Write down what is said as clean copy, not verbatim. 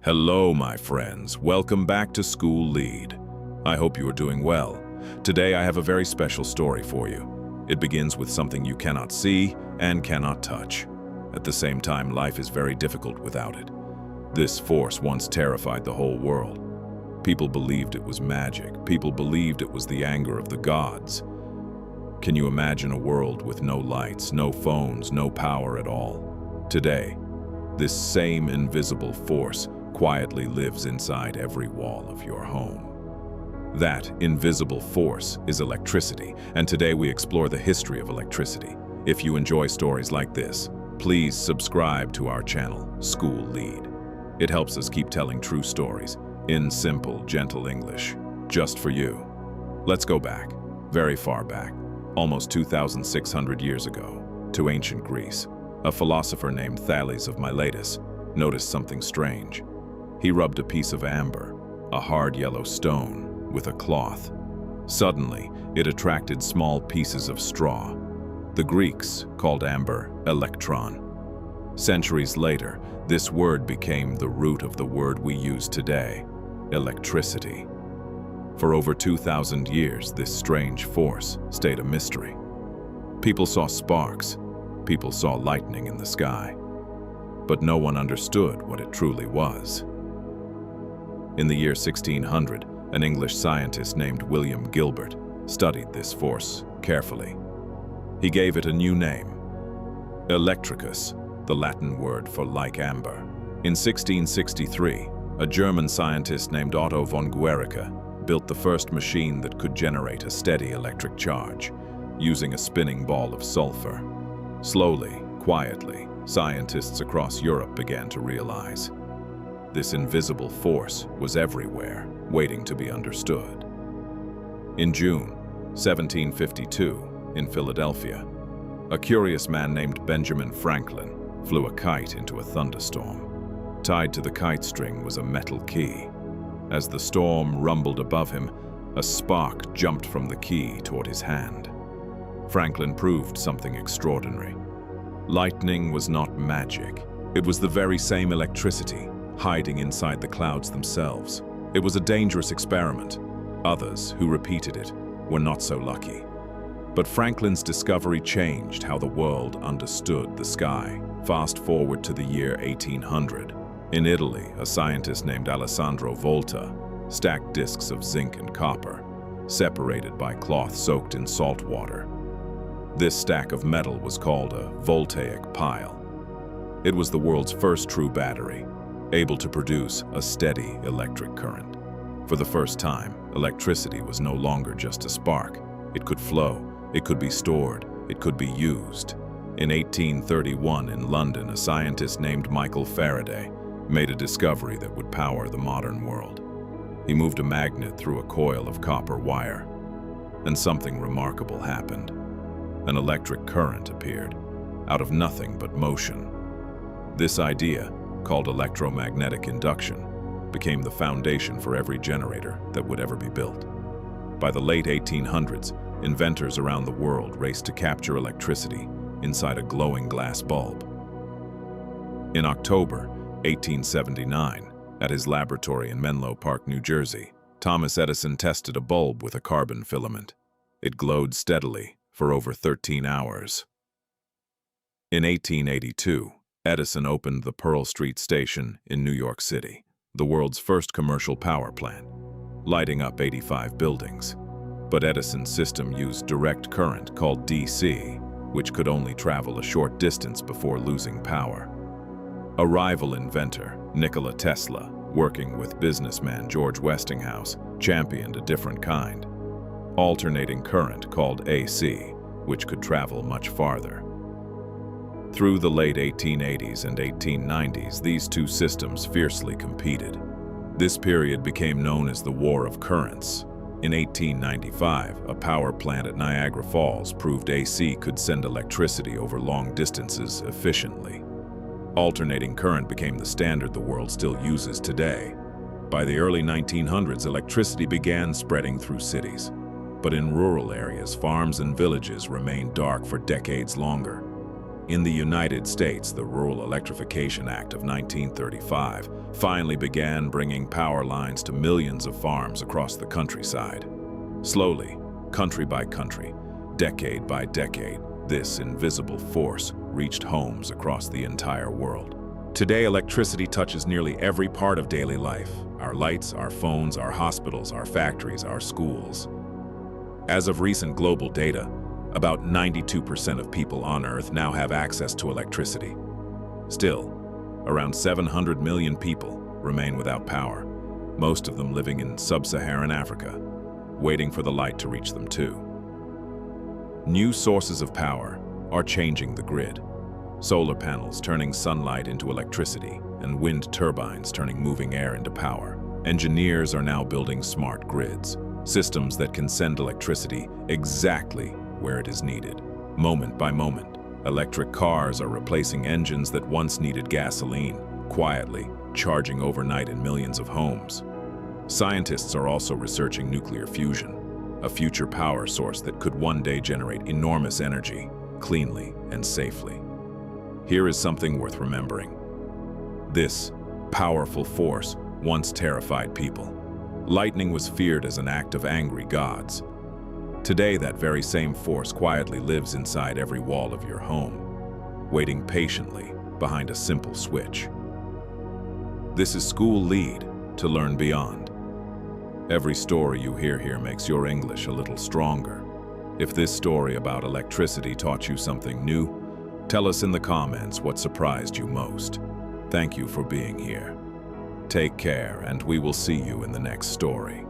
Hello, my friends. Welcome back to School Lead. I hope you are doing well. Today I have a very special story for you. It begins with something you cannot see and cannot touch. At the same time, life is very difficult without it. This force once terrified the whole world. People believed it was magic. People believed it was the anger of the gods. Can you imagine a world with no lights, no phones, no power at all? Today, this same invisible force quietly lives inside every wall of your home. That invisible force is electricity, and today we explore the history of electricity. If you enjoy stories like this, please subscribe to our channel, School Lead. It helps us keep telling true stories in simple, gentle English, just for you. Let's go back, very far back, almost 2,600 years ago, to ancient Greece. A philosopher named Thales of Miletus noticed something strange. He rubbed a piece of amber, a hard yellow stone, with a cloth. Suddenly, it attracted small pieces of straw. The Greeks called amber electron. Centuries later, this word became the root of the word we use today, electricity. For over 2,000 years, this strange force stayed a mystery. People saw sparks, people saw lightning in the sky, but no one understood what it truly was. In the year 1600, an English scientist named William Gilbert studied this force carefully. He gave it a new name, electricus, the Latin word for like amber. In 1663, a German scientist named Otto von Guericke built the first machine that could generate a steady electric charge, using a spinning ball of sulfur. Slowly, quietly, scientists across Europe began to realize this invisible force was everywhere, waiting to be understood. In June 1752, in Philadelphia, a curious man named Benjamin Franklin flew a kite into a thunderstorm. Tied to the kite string was a metal key. As the storm rumbled above him, a spark jumped from the key toward his hand. Franklin proved something extraordinary. Lightning was not magic. It was the very same electricity, hiding inside the clouds themselves. It was a dangerous experiment. Others, who repeated it, were not so lucky. But Franklin's discovery changed how the world understood the sky. Fast forward to the year 1800. In Italy, a scientist named Alessandro Volta stacked discs of zinc and copper, separated by cloth soaked in salt water. This stack of metal was called a voltaic pile. It was the world's first true battery, able to produce a steady electric current. For the first time, electricity was no longer just a spark. It could flow, it could be stored, it could be used. In 1831 in London, a scientist named Michael Faraday made a discovery that would power the modern world. He moved a magnet through a coil of copper wire, and something remarkable happened. An electric current appeared, out of nothing but motion. This idea, called electromagnetic induction, became the foundation for every generator that would ever be built. By the late 1800s, inventors around the world raced to capture electricity inside a glowing glass bulb. In October 1879, at his laboratory in Menlo Park, New Jersey, Thomas Edison tested a bulb with a carbon filament. It glowed steadily for over 13 hours. In 1882, Edison opened the Pearl Street Station in New York City, the world's first commercial power plant, lighting up 85 buildings. But Edison's system used direct current called DC, which could only travel a short distance before losing power. A rival inventor, Nikola Tesla, working with businessman George Westinghouse, championed a different kind, alternating current called AC, which could travel much farther. Through the late 1880s and 1890s, these two systems fiercely competed. This period became known as the War of Currents. In 1895, a power plant at Niagara Falls proved AC could send electricity over long distances efficiently. Alternating current became the standard the world still uses today. By the early 1900s, electricity began spreading through cities. But in rural areas, farms and villages remained dark for decades longer. In the United States, the Rural Electrification Act of 1935 finally began bringing power lines to millions of farms across the countryside. Slowly, country by country, decade by decade, this invisible force reached homes across the entire world. Today, electricity touches nearly every part of daily life: our lights, our phones, our hospitals, our factories, our schools. As of recent global data, about 92% of people on Earth now have access to electricity. Still, around 700 million people remain without power, most of them living in sub-Saharan Africa, waiting for the light to reach them too. New sources of power are changing the grid. Solar panels turning sunlight into electricity, and wind turbines turning moving air into power. Engineers are now building smart grids, systems that can send electricity exactly where it is needed. Moment by moment, electric cars are replacing engines that once needed gasoline, quietly charging overnight in millions of homes. Scientists are also researching nuclear fusion, a future power source that could one day generate enormous energy, cleanly and safely. Here is something worth remembering. This powerful force once terrified people. Lightning was feared as an act of angry gods. Today, that very same force quietly lives inside every wall of your home, waiting patiently behind a simple switch. This is School Lead to learn beyond. Every story you hear here makes your English a little stronger. If this story about electricity taught you something new, tell us in the comments what surprised you most. Thank you for being here. Take care, and we will see you in the next story.